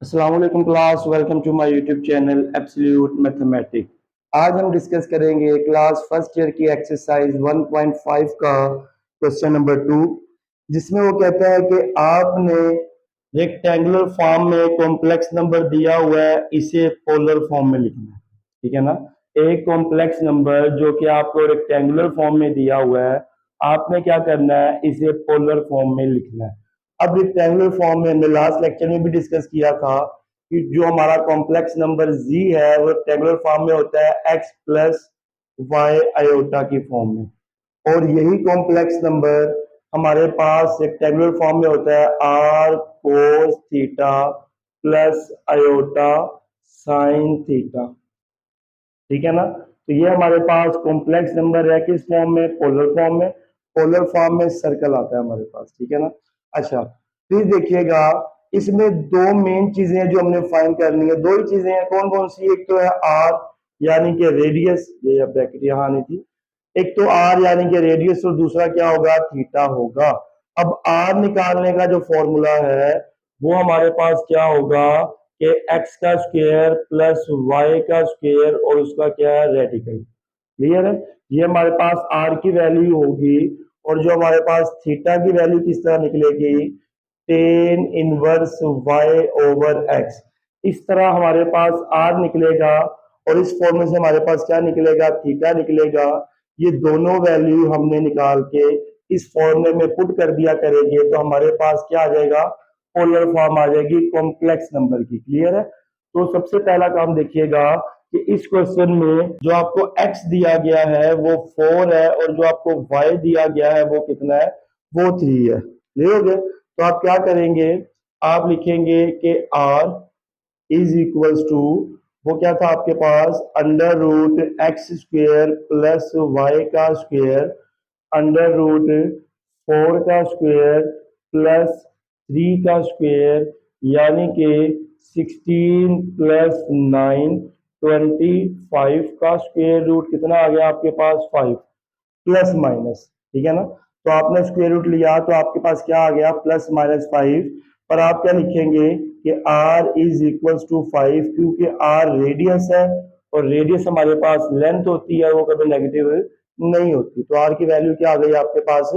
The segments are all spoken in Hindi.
अस्सलाम वालेकुम class, welcome to my YouTube channel absolute mathematics. आज हम डिस्कस करेंगे क्लास फर्स्ट ईयर की एक्सरसाइज 1.5 का क्वेश्चन नंबर 2, जिसमें वो कहता है कि आपने रेक्टेंगुलर फॉर्म में कॉम्प्लेक्स नंबर दिया हुआ है, इसे पोलर फॉर्म में लिखना है। ठीक है ना। एक कॉम्प्लेक्स नंबर जो कि आपको रेक्टेंगुलर फॉर्म में दिया हुआ है, आपने क्या करना है, इसे पोलर फॉर्म में लिखना है। अब रेक्टेंगुलर फॉर्म में हमने लास्ट लेक्चर में भी डिस्कस किया था कि जो हमारा कॉम्प्लेक्स नंबर z है वो रेक्टेंगुलर फॉर्म में होता है x प्लस वाई आयोटा की फॉर्म में, और यही कॉम्प्लेक्स नंबर हमारे पास रेक्टेंगुलर फॉर्म में होता है r cos theta plus iota sine theta. ठीक है ना। तो ये हमारे पास कॉम्प्लेक्स नंबर है किस फॉर्म में, पोलर फॉर्म में। पोलर फॉर्म में सर्कल आता है हमारे पास। ठीक है ना। अच्छा, फिर देखिएगा इसमें दो मेन चीजें हैं जो हमने फाइंड करनी है। दो ही चीजें हैं, कौन कौन सी? एक तो है आर यानी कि रेडियस, ये ब्रैकेट यहाँ आनी थी। एक तो आर यानी कि रेडियस और दूसरा क्या होगा, थीटा होगा। अब आर निकालने का जो फॉर्मूला है वो हमारे पास क्या होगा कि एक्स का स्क्वायर प्लस वाई का स्क्वायर और उसका क्या है, रेडिकल। क्लियर है। ये हमारे पास आर की वैल्यू होगी, और जो हमारे पास थीटा की वैल्यू किस तरह निकलेगी, tan inverse y over x. इस तरह हमारे पास आर निकलेगा, और इस फॉर्मूले से हमारे पास क्या निकलेगा, थीटा निकलेगा। ये दोनों वैल्यू हमने निकाल के इस फॉर्मूले में पुट कर दिया करेंगे तो हमारे पास क्या आ जाएगा, पोलर फॉर्म आ जाएगी कॉम्प्लेक्स नंबर की। क्लियर है। तो सबसे पहला काम देखिएगा कि इस क्वेश्चन में जो आपको x दिया गया है वो 4 है, और जो आपको y दिया गया है वो कितना है, वो 3 है। क्लियर हो गया। तो आप क्या करेंगे, आप लिखेंगे कि r इज इक्वल्स टू, वो क्या था आपके पास, under root x square plus y का स्क्वेयर अंडर रूट 4 का स्क्वेयर प्लस 3 का स्क्वेयर, यानी कि 16 प्लस 9 25 का स्क्वेयर रूट कितना आ गया आपके पास, 5 प्लस माइनस। ठीक है ना। तो आपने स्क्वायर रूट लिया तो आपके पास क्या आ गया, प्लस माइनस 5। पर आप क्या लिखेंगे कि r इज इक्वल्स टू 5, क्योंकि r रेडियस है, और रेडियस हमारे पास लेंथ होती है, वो कभी नेगेटिव नहीं होती। तो r की वैल्यू क्या आ गई आपके पास,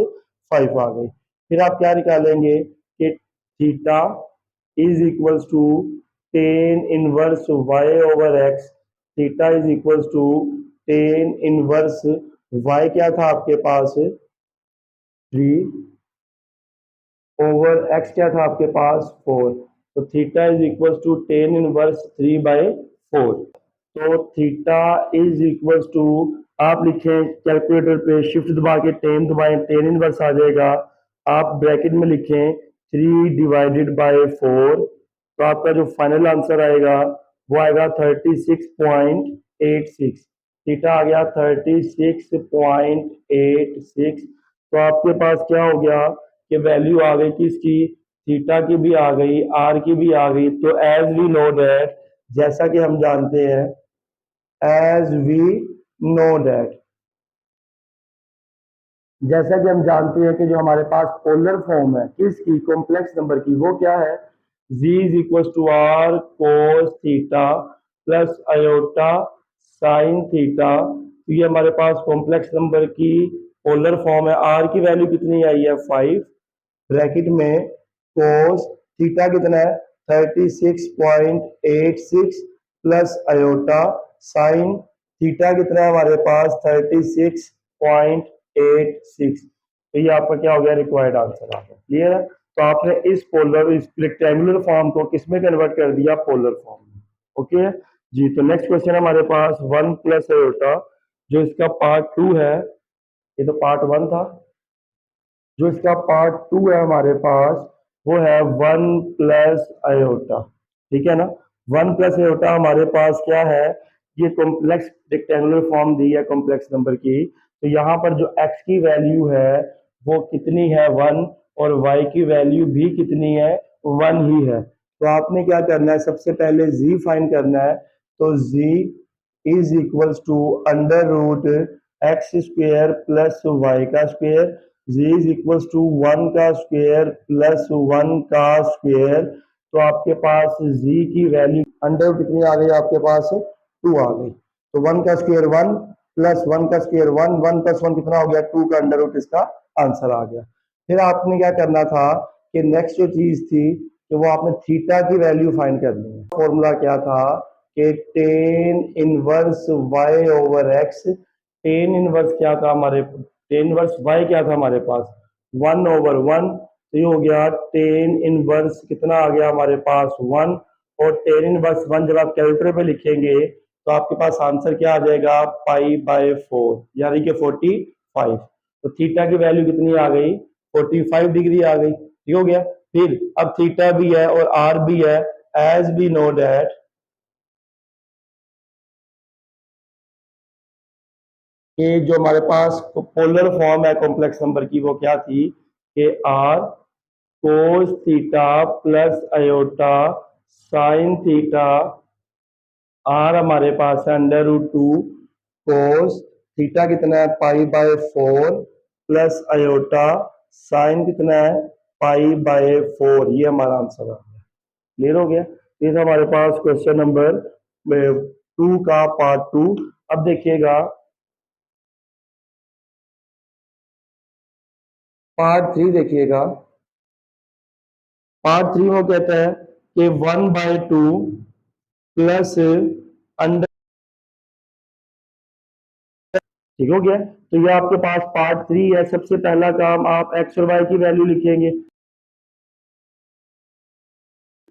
5 आ गई। फिर आप क्या निकालेंगे कि theta is equals to tan inverse y over x. Theta is equals to tan inverse y क्या था आपके पास, 3 ओवर x क्या था आपके पास, 4। तो theta is equal to tan inverse 3/4। तो थीटा इज इक्वल टू, आप लिखें कैलकुलेटर पे शिफ्ट दबा के 10 दबाएं, टेन इनवर्स आ जाएगा। आप ब्रैकेट में लिखें 3/4। तो आपका जो फाइनल आंसर आएगा वो आएगा 36.86। थीटा आ गया 36.86। तो आपके पास क्या हो गया कि वैल्यू आ गई किसकी, थीटा की भी आ गई, आर की भी आ गई। तो एज वी नो दैट, जैसा कि हम जानते हैं, एज वी नो दैट, जैसा कि हम जानते हैं कि जो हमारे पास पोलर फॉर्म है किसकी, कॉम्प्लेक्स नंबर की, वो क्या है, z is equal to r cos theta plus iota sine theta. तो ये हमारे पास कॉम्प्लेक्स नंबर की पोलर फॉर्म है। r की वैल्यू कितनी आई है, 5, ब्रैकेट में कोस थीटा कितना है, 36.86 प्लस आयोटा साइन थीटा कितना है हमारे पास, 36.86। तो ये आपका क्या हो गया, रिक्वायर्ड आंसर आ गया। क्लियर है। तो आपने इस रेक्टेंगुलर फॉर्म को किसमें कन्वर्ट कर दिया, पोलर फॉर्म में। ओके जी। तो नेक्स्ट क्वेश्चन हमारे पास 1 प्लस आयोटा, जो इसका पार्ट 2 है, ये तो पार्ट 1 था, जो इसका पार्ट 2 है हमारे पास वो है 1 प्लस आयोटा। ठीक है ना। 1 प्लस आयोटा हमारे पास क्या है, ये कॉम्प्लेक्स रेक्टेंगुलर फॉर्म दी है कॉम्प्लेक्स नंबर की। तो यहाँ पर जो x की वैल्यू है वो कितनी है, 1, और y की वैल्यू भी कितनी है, 1 ही है। तो आपने क्या करना है, सबसे पहले z फाइंड करना है। तो z is equals to under root x square plus y का square, z is equals to 1 का स्क्वेयर प्लस 1 का स्क्वेयर। तो आपके पास z की वैल्यू अंडर रूट कितनी आ गई आपके पास 2 आ गई। तो 1 का स्क्वायर 1 प्लस 1 का स्क्वायर 1, 1 प्लस 1 कितना हो गया 2 का अंडर रूट, इसका आंसर आ गया। फिर आपने क्या करना था कि नेक्स्ट जो चीज थी कि वो आपने थीटा की वैल्यू फाइंड करनी है। फॉर्मूला क्या था कि ten inverse y over x, tan inverse क्या था हमारे, टेन इनवर्स y क्या था हमारे पास 1 ओवर 1, तो ये हो गया टेन इनवर्स कितना आ गया हमारे पास 1, और टेन इनवर्स 1 जब आप कैलकुलेटर पे लिखेंगे तो आपके पास आंसर क्या आ जाएगा पाई बाय 4 यानी कि 45। तो थीटा की वैल्यू कितनी आ गई 45 डिग्री आ गई, ठीक हो गया। फिर अब थीटा भी है और आर भी है, एज वी नो दैट कि जो हमारे पास पोलर फॉर्म है कॉम्प्लेक्स नंबर की वो क्या थी कि r cos theta plus iota sine theta, r हमारे पास है अंडर रूट 2 कोस थीटा कितना है pi by 4 plus iota sign कितना है पाई बाय 4, ये हमारा आंसर आ गया। क्लियर हो गया। ये था हमारे पास क्वेश्चन नंबर 2 का पार्ट 2। अब देखिएगा पार्ट 3, देखिएगा पार्ट 3 में कहता है कि 1/2 प्लस अंडर, ठीक हो गया। तो ये आपके पास पार्ट 3 है। सबसे पहला काम आप एक्स और वाई की वैल्यू लिखेंगे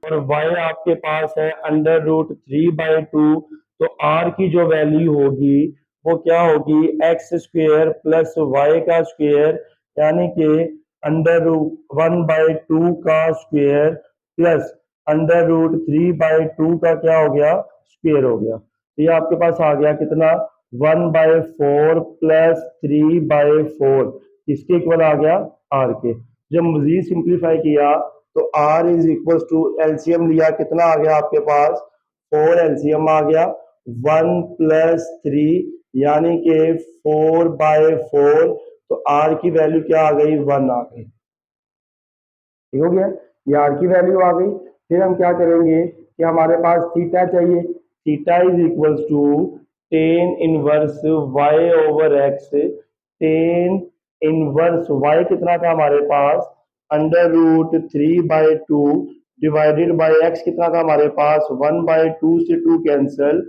और y आपके पास है अंडर रूट 3/2, तो r की जो वैल्यू होगी वो क्या होगी एक्स स्क्वेयर प्लस वाई का स्क्वेयर यानी कि अंडर रूट 1/2 का स्क्वेयर प्लस अंडर रूट 3/2 का क्या हो गया स्क्वेयर हो गया। तो ये आपके पास आ गया कितना 1/4 प्लस 3/4, इसके इक्वल आ गया r के। जब मजीद सिंप्लीफाई किया तो r is equal to LCM लिया, कितना आ गया आपके पास 4 एलसीएम आ गया 1 प्लस 3 यानी कि 4/4, तो r की वैल्यू क्या आ गई 1 आ गई, ठीक हो गया। ये r की वैल्यू आ गई। फिर हम क्या करेंगे कि हमारे पास थीटा चाहिए, theta is equal to tan inverse y over x, tan inverse y कितना था हमारे पास under root 3/2 divided by x कितना था हमारे पास 1/2 से 2 cancel,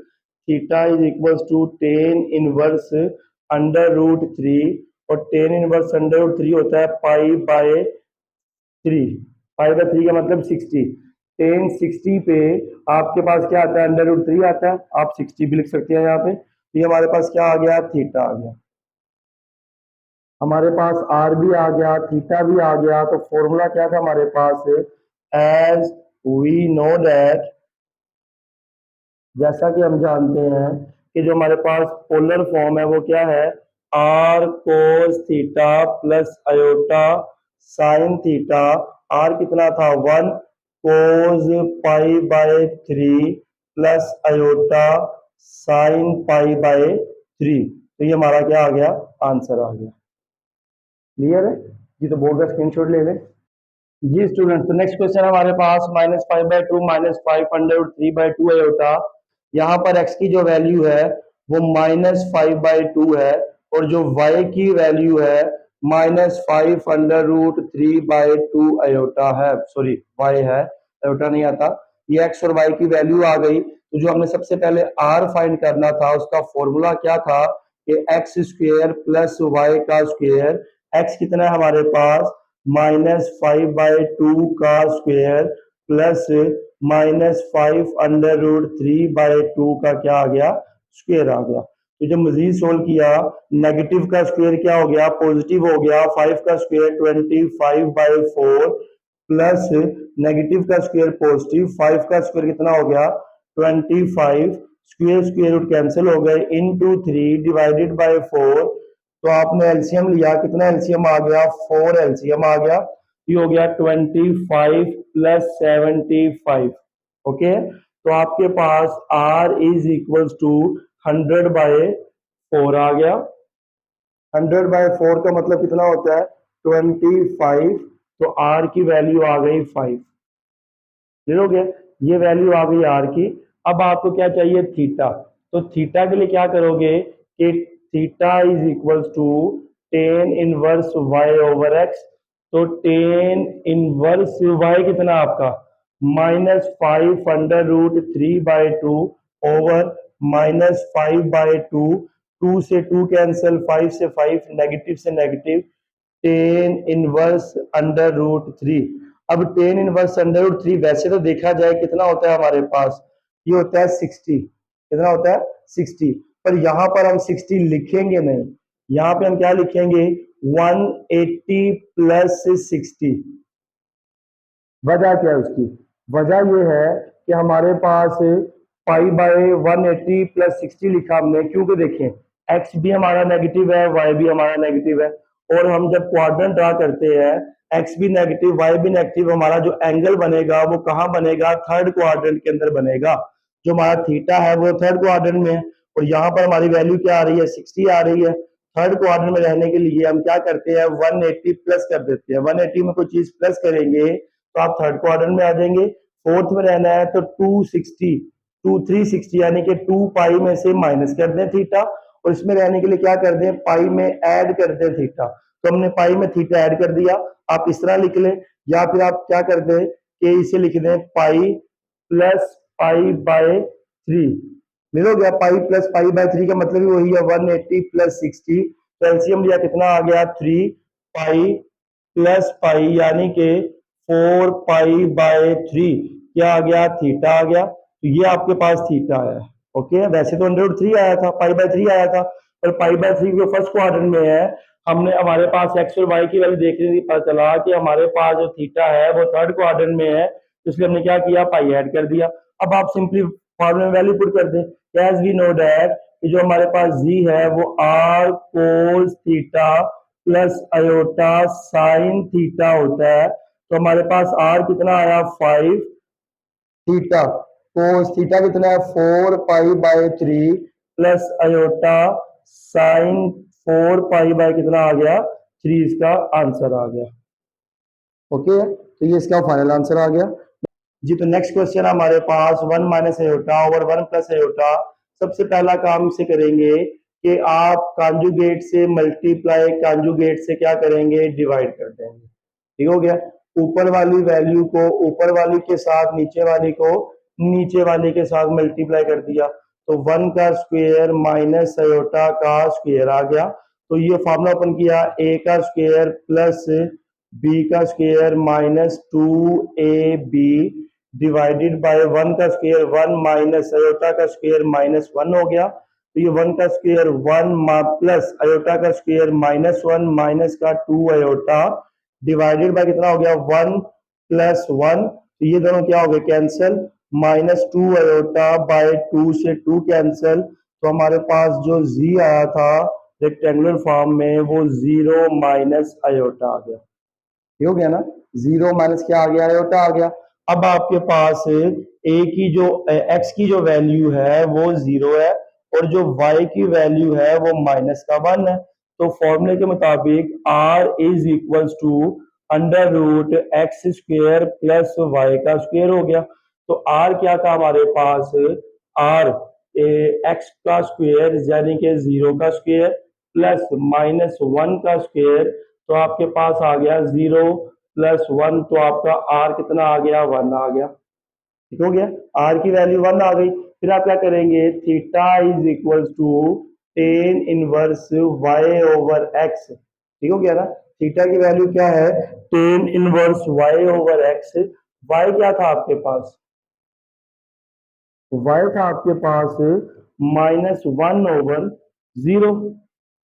theta is equal to tan inverse under root 3, और टेन इनवर्स अंडर रूट 3 होता है पाई बाय 3, पाई बाय 3 का मतलब 60, टेन 60 पे आपके पास क्या आता है अंडर रूट 3 आता है, आप 60 भी लिख सकते हैं यहाँ पे। ये हमारे पास क्या आ गया थीटा आ गया, हमारे पास आर भी आ गया थीटा भी आ गया। तो फॉर्मूला क्या था हमारे पास एज वी नो दैट, जैसा कि हम जानते हैं कि जो हमारे पास पोलर फॉर्म है वो क्या है r cos theta plus iota sine theta, r कितना था 1 cos pi by 3 plus iota sine pi by 3, तो ये हमारा क्या आ गया आंसर आ गया। क्लियर है जी, तो बोर्ड का स्क्रीनशॉट ले लें जी स्टूडेंट्स। तो नेक्स्ट क्वेश्चन हमारे पास -5/2 -5 √3/2 अयोटा, यहाँ पर x की जो वैल्यू है वो -5/2 है और जो y की वैल्यू है -5 √3/2 अयोटा है, सॉरी y है अयोटा नहीं आता। ये x और y की वैल्यू आ गई, तो जो हमने सबसे पहले r फाइंड करना था उसका फॉर्मूला क्या था कि एक्स स्क्वेयर प्लस वाई का स्क्वेयर, x कितना है हमारे पास -5/2 का स्क्वेयर प्लस -5 √3/2 का क्या आ गया स्क्वेयर आ गया। तो जब मजीद सोल्व किया नेगेटिव का स्क्वेयर क्या हो गया पॉजिटिव हो गया, 5 का स्क्वेयर 25/4 प्लस नेगेटिव का स्क्वेयर पॉजिटिव, 5 का स्क्वेयर कितना हो गया 25, स्क्वेयर स्क्वेयर रूट कैंसिल हो गए इनटू 3 डिवाइडेड बाय 4, तो आपने एलसीएम लिया, कितना एलसीएम आ गया 4 एलसीएम आ गया, ये हो गया 25 प्लस 75। ओके, तो आपके पास r इज इक्वल टू 100/4 आ गया। 100/4 का मतलब कितना होता है 25, तो r की वैल्यू आ गई 5। क्लियर हो गया, ये वैल्यू आ गई आर की। अब आपको क्या चाहिए, थीटा। तो थीटा के लिए क्या करोगे कि theta is equals to tan inverse y over x. तो टेन इनवर्स वाई कितना आपका -5√3/2 ओवर -5/2। 2 से 2 कैंसिल, 5 से 5, नेगेटिव से नेगेटिव, टेन इनवर्स √3। अब टेन इनवर्स √3 वैसे तो देखा जाए कितना होता है हमारे पास, ये होता है 60। कितना होता है 60। पर यहां पर हम 60 लिखेंगे नहीं, यहाँ पे हम क्या लिखेंगे 180 प्लस 60। वजह क्या है उसकी, वजह ये है कि हमारे पास पाई बाय 180 प्लस 60 लिखा हमने, क्योंकि देखें एक्स भी हमारा नेगेटिव है, वाई भी हमारा नेगेटिव है, और हम जब क्वाड्रेंट ड्रा करते हैं एक्स भी नेगेटिव वाई भी नेगेटिव, हमारा जो एंगल बनेगा वो कहाँ बनेगा, थर्ड क्वाड्रेंट के अंदर बनेगा। जो हमारा थीटा है वो थर्ड क्वाड्रेंट में है, और यहाँ पर हमारी वैल्यू क्या आ रही है, 60 आ रही है। थर्ड क्वाड्रेंट में रहने के लिए हम क्या करते हैं 180 प्लस कर देते हैं, 180 में कोई चीज प्लस करेंगे तो आप थर्ड क्वाड्रेंट में आ जाएंगे। फोर्थ में रहना है तो 360 यानी कि 2 पाई में से माइनस कर दें थीटा, और इसमें रहने के लिए क्या कर दें, पाई में ऐड कर दें थीटा। तो हमने पाई में थीटा ऐड कर दिया, आप इस तरह लिख लें, या फिर आप क्या कर दें कि इसे लिख दें पाई प्लस पाई बाय 3। मिल हो गया, पाई प्लस पाई बाय 3 का मतलब ही वही है 180 प्लस 60। तो एलसीएम लिया कितना आ गया 3 पाई प्लस पाई यानी कि 4 पाई/3 क्या आ गया, थीटा आ गया। तो ये आपके पास थीटा है। ओके, वैसे तो √3 आया था, पाई/3 आया था, पर पाई/3 जो फर्स्ट क्वाड्रेंट में है, हमने हमारे पास एक्स और वाई की वैल्यू देखने से पता चला कि हमारे पास जो थीटा है वो थर्ड क्वाड्रेंट में है, तो इसलिए हमने क्या किया, पाई ऐड कर दिया। अब आप सिंपली फॉर्मूले में वैल्यू पुट कर दें, एज वी नो दैट जो हमारे पास जी है वो r cos theta plus iota sine theta होता है। तो हमारे पास आर कितना आया 5 थीटा, कोस थीटा कितना है 4 पाई/3 प्लस अयोटा साइन 4 पाई कितना आ गया 3, इसका आंसर आ गया। ओके, तो ये इसका फाइनल आंसर आ गया जी। तो नेक्स्ट क्वेश्चन हमारे पास 1 minus iota over 1 plus iota. सबसे पहला काम से करेंगे कि आप कांजुगेट से मल्टीप्लाई, कांजुगेट से क्या करेंगे, डिवाइड कर देंगे। ठीक हो गया, ऊपर वाली वैल्यू को ऊपर वाली के साथ, नीचे वाली को नीचे वाली के साथ मल्टीप्लाई कर दिया, तो 1 का स्क्वायर माइनस अयोटा का स्क्वायर आ गया। तो ये फॉर्मूला ओपन किया, ए का स्क्वायर प्लस बी का स्क्वायर -2ab डिवाइडेड बाय 1 का स्क्वायर 1 माइनस अयोटा का स्क्वायर -1 हो गया। तो ये 1 का स्क्वायर 1 प्लस अयोटा का स्क्वायर -1 माइनस का 2 अयोटा डिवाइडेड बाय कितना हो गया 1 प्लस 1। तो ये दोनों क्या हो गए, कैंसिल, -2 अयोटा बाय 2 से 2 कैंसिल। तो हमारे पास जो जी आया था रेक्टेंगुलर फॉर्म में वो 0 माइनस अयोटा आ गया। ये हो गया ना, 0 माइनस क्या आ गया, अयोटा आ गया। अब आपके पास ए की जो एक्स की जो वैल्यू है वो 0 है, और जो वाई की वैल्यू है वो -1 है। तो फॉर्मूले के मुताबिक r is equals to √x² plus y का स्क्वायर हो गया। तो आर क्या था हमारे पास, आर एक्स का स्क्वायर यानी कि 0 का स्क्वायर प्लस -1 का स्क्वायर। तो आपके पास आ गया 0 प्लस 1, तो आपका आर कितना आ गया, 1 आ गया। ठीक हो गया, आर की वैल्यू 1 आ गई। फिर आप क्या करेंगे, theta is equal to tan inverse y over x. ठीक हो गया ना, थीटा की वैल्यू क्या है, tan inverse y over x. Y क्या था आपके पास, वाई था आपके पास -1/0।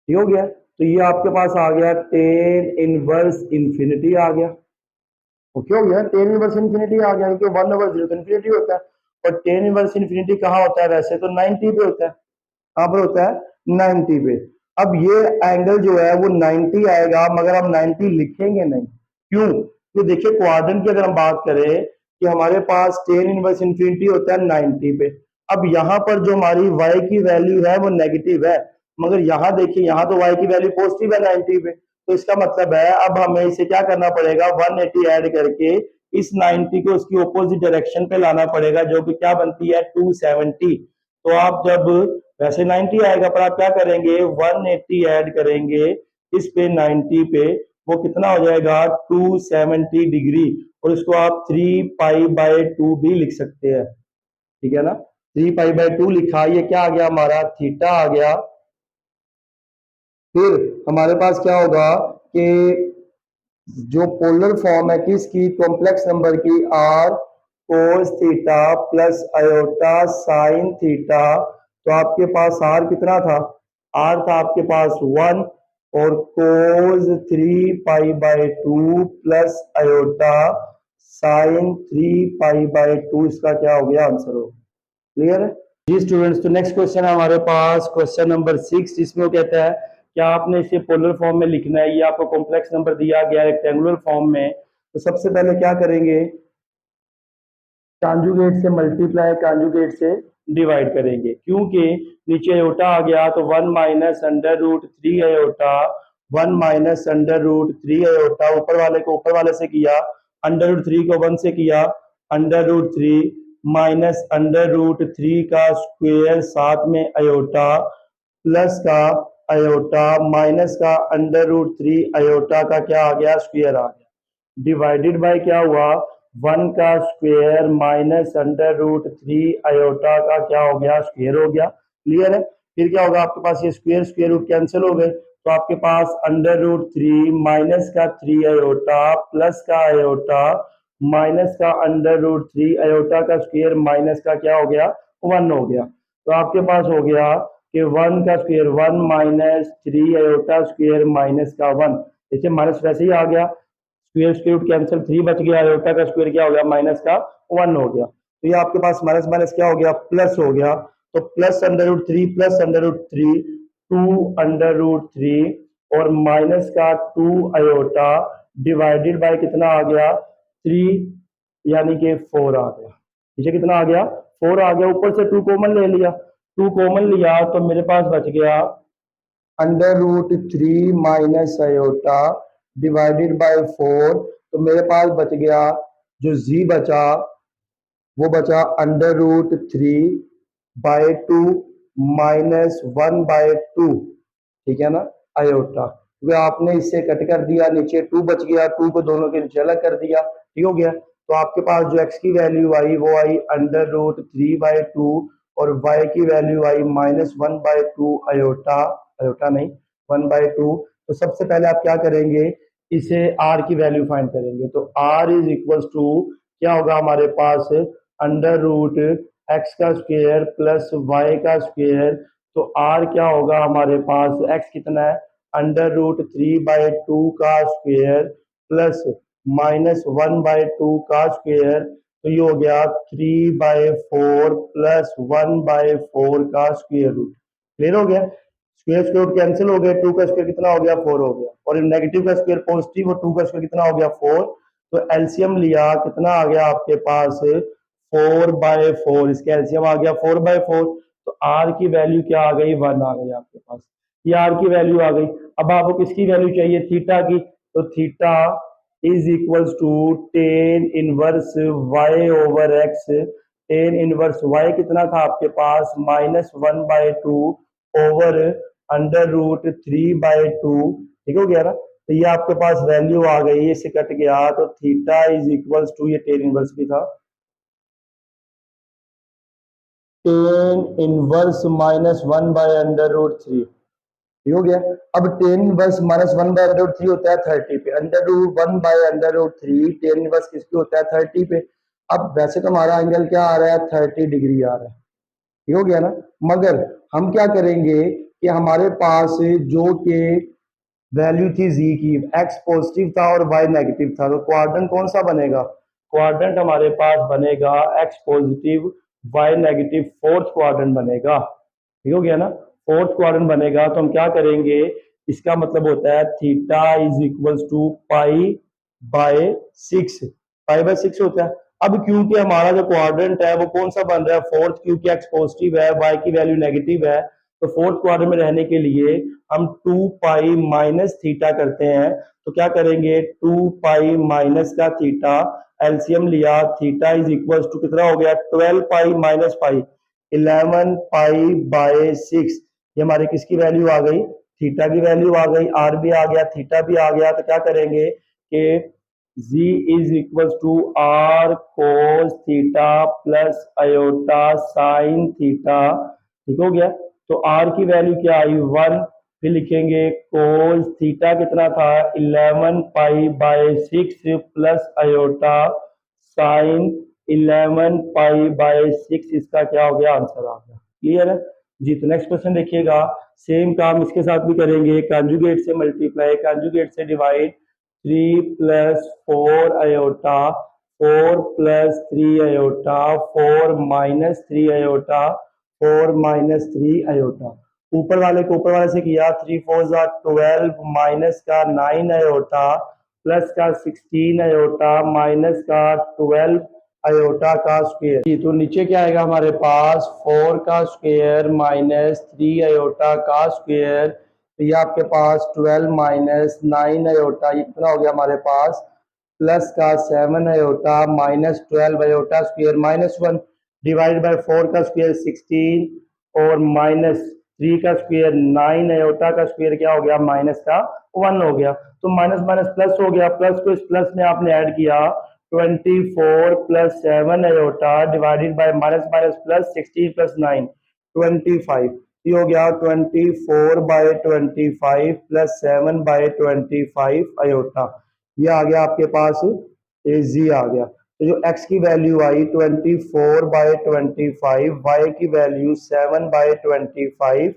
ठीक हो गया, तो ये आपके पास आ गया टेन इनवर्स इंफिनिटी आ गया। ओके हो गया, टेन इनवर्स इंफिनिटी आ गया, क्योंकि 1/0 तो इंफिनिटी होता है, और टेन इनवर्स इंफिनिटी कहाँ होता है, वैसे तो 90 पे होता है। कहाँ पर होता है, 90 पे। अब ये एंगल जो है वो 90 आएगा, मगर हम 90 लिखेंगे नहीं, क्यों, तो देखिए क्वाड्रेंट की अगर हम बात करें कि हमारे पास टेन इनवर्स इंफिनिटी होता है 90 पे। अब यहाँ पर जो हमारी y की वैल्यू है वो नेगेटिव है, मगर यहाँ देखिए यहाँ तो y की वैल्यू पॉजिटिव है 90 पे। तो इसका मतलब है अब हमें इसे क्या करना पड़ेगा, 180 ऐड करके इस 90 को उसकी ऑपोजिट डायरेक्शन पे लाना पड़ेगा, जो कि क्या बनती है 270। तो आप जब वैसे 90 आएगा, पर आप क्या करेंगे 180 ऐड करेंगे इस पे 90 पे, वो कितना हो जाएगा 270 डिग्री, और इसको आप 3 पाई/2 भी लिख सकते हैं, ठीक है ना। 3 पाई/2 लिखा, ये क्या आ गया हमारा थीटा आ गया। फिर हमारे पास क्या होगा कि जो पोलर फॉर्म है किसकी, कॉम्प्लेक्स नंबर की, r cos theta plus iota sine theta. तो आपके पास आर कितना था, आर था आपके पास 1, और कोस 3 पाई/2 प्लस आयोटा साइन 3 पाई/2, इसका क्या हो गया आंसर हो। क्लियर है जी स्टूडेंट्स। तो नेक्स्ट क्वेश्चन है हमारे पास क्वेश्चन नंबर 6, जिसमें वो कहता है कि आपने इसे पोलर फॉर्म में लिखना है, ये आपको कॉम्प्लेक्स नंबर दिया गया है रेक्टेंगुलर फॉर्म में। तो सबसे पहले क्या करेंगे, कॉन्जुगेट से मल्टीप्लाई कांजुगेट से डिवाइड करेंगे, क्योंकि नीचे आयोटा आ गया तो 1 minus under root 3 iota, 1 minus under root 3 iota, ऊपर वाले को ऊपर वाले से किया, अंडर रूट 3 को 1 से किया, under root 3 minus under root 3 का स्क्वायर, साथ में आयोटा प्लस का आयोटा माइनस का अंडर रूट 3 आयोटा का क्या आ गया स्क्वायर आ गया, डिवाइडेड बाय क्या हुआ 1 का square minus under root 3 iota का क्या हो गया स्क्वायर हो गया। क्लियर है। फिर क्या होगा आपके पास, ये स्क्वायर स्क्वायर रूट कैंसिल हो गए, तो आपके पास अंडर रूट 3 माइनस का 3 आयोटा प्लस का आयोटा माइनस का अंडर रूट 3 आयोटा का स्क्वायर माइनस का क्या हो गया 1 हो गया। तो आपके पास हो गया कि 1 का square 1 minus 3 iota square minus का 1, देखिए माइनस वैसे ही आ गया, स्क्वायर स्क्वायर रूट कैंसिल 3 बच गया, आयोटा का स्क्वायर क्या हो गया माइनस का 1 हो गया। तो ये आपके पास माइनस माइनस क्या हो गया प्लस हो गया, तो plus under root 3 plus under root 3 2 under root 3 और माइनस का 2 आयोटा डिवाइडेड बाय कितना आ गया 3, यानी कि 4 आ गया। नीचे कितना आ गया 4 आ गया, ऊपर से 2 कॉमन ले लिया, 2 कॉमन लिया तो मेरे पास बच गया under root 3 minus iota divided by 4, तो मेरे पास बच गया जो जी बचा वो बचा अंडर रूट 3/2 माइनस 1/2, ठीक है ना आयोटा। क्योंकि आपने इससे कट कर दिया, नीचे 2 बच गया, 2 को दोनों के नीचे अलग कर दिया, ठीक हो गया। तो आपके पास जो x की वैल्यू आई वो आई अंडर रूट 3/2 और y की वैल्यू आई -1/2 आयोटा, आयोटा नहीं 1/2। तो सबसे पहले आप क्या करेंगे, इसे r की वैल्यू फाइंड करेंगे, तो r इज इक्वल टू क्या होगा हमारे पास अंडर रूट एक्स का स्क्वायर प्लस वाई का स्क्वायर। तो r क्या होगा हमारे पास, x कितना है अंडर रूट 3/2 का स्क्वायर प्लस -1/2 का स्क्वायर, तो ये हो गया 3/4 प्लस 1/4 का स्क्वायर रूट। क्लियर हो गया, स्क्वायर स्क्वायर रूट कैंसिल हो गया, 2 का स्क्वायर कितना हो गया 4 हो गया, और नेगेटिव का स्क्वायर पॉजिटिव और 2 का स्क्वायर कितना हो गया 4। तो एलसीएम लिया कितना आ गया आपके पास 4/4, इसका एलसीएम आ गया 4/4। तो आर की वैल्यू क्या आ गई 1 आ गई आपके पास, ये आर की वैल्यू आ गई। अब आपको किसकी वैल्यू चाहिए थीटा की, तो theta is equals to tan inverse y over x, tan inverse y कितना था आपके पास -1/2 ओवर अंडर रूट 3/2, ठीक हो गया ना। तो ये आपके पास वैल्यू आ गई, इससे कट गया, तो थीटा इज इक्वल्स टू ये टेन इनवर्स भी था, टेन इनवर्स -1/√3, ठीक हो गया। अब टेन इनवर्स -1/√3 होता है 30 पे, अंडर रूट 1/√3 टेन इनवर्स किसकी होता है 30 पे। अब वैसे तो हमारा एंगल क्या आ रहा है 30 डिग्री आ रहा है, ठीक हो गया ना। मगर हम क्या करेंगे कि हमारे पास जो के वैल्यू थी जी की, एक्स पॉजिटिव था और वाई नेगेटिव था, तो क्वाड्रेंट कौन सा बनेगा, क्वाड्रेंट हमारे पास बनेगा x positive y negative, fourth quadrant बनेगा, ठीक हो गया ना। फोर्थ क्वाड्रेंट बनेगा तो हम क्या करेंगे, इसका मतलब होता है थीटा इज इक्वल्स टू पाई/6, पाई/6 होता है। अब क्योंकि हमारा जो क्वाड्रेंट है वो कौन सा बन रहा है फोर्थ, क्योंकि एक्स पॉजिटिव है वाई की वैल्यू नेगेटिव है, तो फोर्थ क्वाड्रेंट में रहने के लिए हम 2 पाई माइनस थीटा करते हैं। तो क्या करेंगे, 2 पाई माइनस का थीटा, एलसीएम लिया, थीटा इज इक्वल टू कितना हो गया, 12 pi minus pi, 11 pi by 6। ये हमारे किसकी वैल्यू आ गई, थीटा की वैल्यू आ गई, आर भी आ गया, थीटा भी आ गया। तो क्या करेंगे कि z is equal to r cos theta plus iota sine theta. ठीक हो गया। तो आर की वैल्यू क्या आई, 1। फिर लिखेंगे कोस थीटा कितना था, 11 pi by 6 plus iota sign 11 pi by 6। इसका क्या हो गया, आंसर आ गया। क्लियर है जी। तो नेक्स्ट क्वेश्चन देखिएगा, सेम काम इसके साथ भी करेंगे, कंजुगेट से मल्टीप्लाई, कंजुगेट से divide, 3 plus 4 iota, 4 plus 3 iota, 4 minus 3 iota, 4 minus 3 iota. ऊपर वाले को ऊपर वाले से किया, 3 4 12 माइनस का 9 अयोटा प्लस का 16 अयोटा माइनस का 12 अयोटा का स्क्वायर। तो नीचे क्या आएगा हमारे पास, 4 का स्क्वायर माइनस 3 अयोटा का स्क्वायर। तो ये आपके पास 12 माइनस 9 अयोटा, ये कितना हो गया हमारे पास, प्लस का 7 iota minus 12 iota square minus 1 divide by 4 का स्क्वायर 16 और माइनस 3 का स्क्वायर 9 अयोटा का स्क्वायर क्या हो गया, माइनस का 1 हो गया। तो माइनस माइनस प्लस हो गया, प्लस को इस प्लस में आपने ऐड किया, 24 plus 7 iota divided by minus minus plus 16 plus 9 25। ये हो गया 24 बाय 25 प्लस 7 बाय 25 अयोटा। ये आ गया आपके पास, ये जी आ गया। तो जो x की वैल्यू आई 24 बाय 25, y की वैल्यू 7 बाय 25।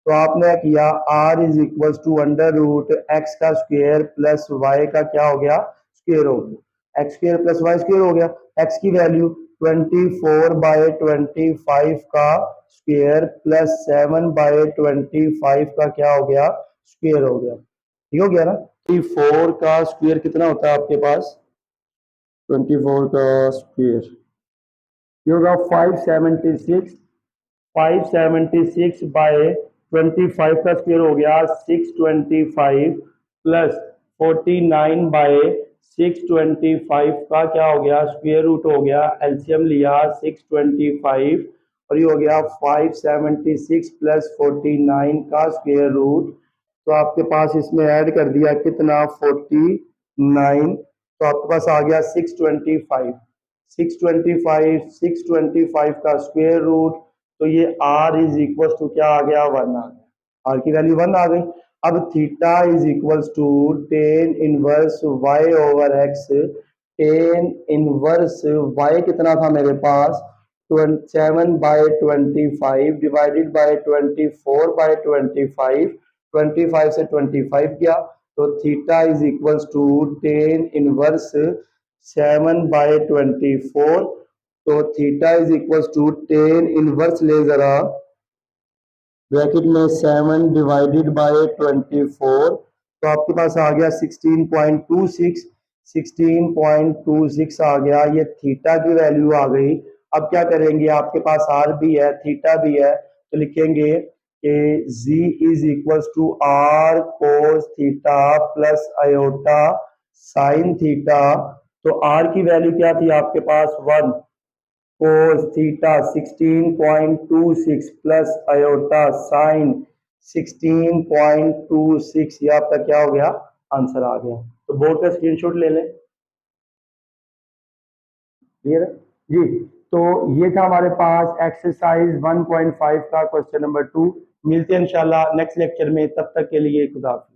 तो आपने किया r is equal to under root x का स्क्वायर प्लस वाई का क्या हो गया, स्क्वायर हो गया। X square plus y square हो गया। x की वैल्यू 24 बाय 25 का स्क्वायर प्लस 7 बाय 25 का क्या हो गया, स्क्वायर हो गया। ठीक हो गया ना। 24 का स्क्वायर कितना होता है आपके पास, 24 का स्क्वायर ये होगा 576। 576 बाय 25 का स्क्वायर हो गया 625 प्लस 49 बाय 625 का क्या हो गया, स्क्वायर रूट हो गया। एलसीएम लिया 625 और ये हो गया 576 प्लस 49 का स्क्वायर रूट। तो आपके पास इसमें ऐड कर दिया कितना, 49। तो आपके पास आ गया 625। 625 का स्क्वायर रूट। तो ये r इज इक्वल टू क्या आ गया, 1 आ गया। r की वैल्यू 1 आ गई। अब theta is equal to tan inverse y over x। Tan inverse y कितना था मेरे पास, 7 बाय 25 डिवाइडेड बाय 24 बाय 25। 25 से 25 किया, तो theta is equal to tan inverse 7 by 24। तो theta is equal to tan inverse ले जरा ब्रैकेट में 7 डिवाइडेड बाय 24। तो आपके पास आ गया 16.26। 16.26 आ गया, ये थीटा की वैल्यू आ गई। अब क्या करेंगे, आपके पास आर भी है, थीटा भी है, तो लिखेंगे कि z is equal to r cos theta plus iota sine theta. तो r की वैल्यू क्या थी आपके पास, 1 cos theta 16.26 plus iota sine 16.26। ये आपका क्या हो गया, आंसर आ गया। तो बोर्ड का स्क्रीनशॉट ले लें। क्लियर है जी। तो ये था हमारे पास एक्सरसाइज 1.5 का क्वेश्चन नंबर 2। मिलते हैं इंशाल्लाह नेक्स्ट लेक्चर में, तब तक के लिए खुदा हाफिज़।